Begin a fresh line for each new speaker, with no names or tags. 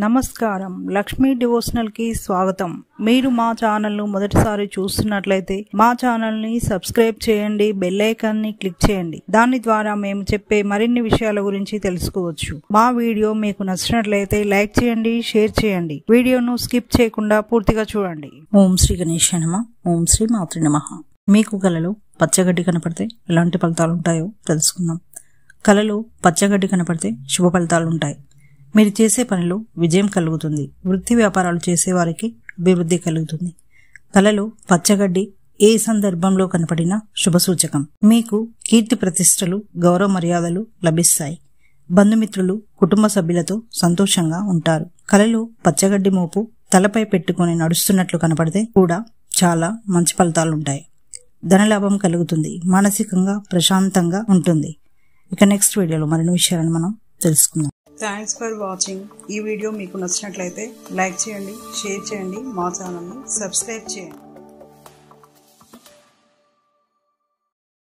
నమస్కారం, లక్ష్మీ డివోషనల్ కి స్వాగతం. మీరు మా ఛానల్ ను మొదటిసారి చూస్తున్నట్లయితే మా ఛానల్ ని సబ్స్క్రైబ్ చేయండి, బెల్ ఐకాన్ ని క్లిక్ చేయండి. దాని ద్వారా మేము చెప్పే మరిన్ని విషయాల గురించి తెలుసుకోవచ్చు. మా వీడియో మీకు నచ్చినట్లయితే లైక్ చేయండి, షేర్ చేయండి. వీడియోను స్కిప్ చేయకుండా పూర్తిగా చూడండి.
ఓం శ్రీ గణేశాయ నమః. ఓం శ్రీ మాతృ నమః. మీకు కలలో పచ్చగడ్డి కనపడితే ఎలాంటి ఫలితాలు ఉంటాయో తెలుసుకుందాం. కలలో పచ్చగడ్డి కనపడితే శుభ ఫలితాలు ఉంటాయి. మీరు చేసే పనిలో విజయం కలుగుతుంది. వృత్తి వ్యాపారాలు చేసేవారికి అభివృద్ధి కలుగుతుంది. కలలో పచ్చగడ్డి ఏ సందర్భంలో కనపడినా శుభసూచకం. మీకు కీర్తి ప్రతిష్టలు, గౌరవ మర్యాదలు లభిస్తాయి. బంధుమిత్రులు, కుటుంబ సభ్యులతో సంతోషంగా ఉంటారు. కలలో పచ్చగడ్డి మోపు తలపై పెట్టుకుని నడుస్తున్నట్లు కనపడితే కూడా చాలా మంచి ఫలితాలుంటాయి. ధనలాభం కలుగుతుంది. మానసికంగా ప్రశాంతంగా ఉంటుంది. ఇక నెక్స్ట్ వీడియోలో మరిన్ని విషయాలను మనం తెలుసుకుందాం.
Thanks for watching. ఈ వీడియో మీకు నచ్చినట్లయితే లైక్ చేయండి, షేర్ చేయండి, మా ఛానల్ని సబ్స్క్రైబ్ చేయండి.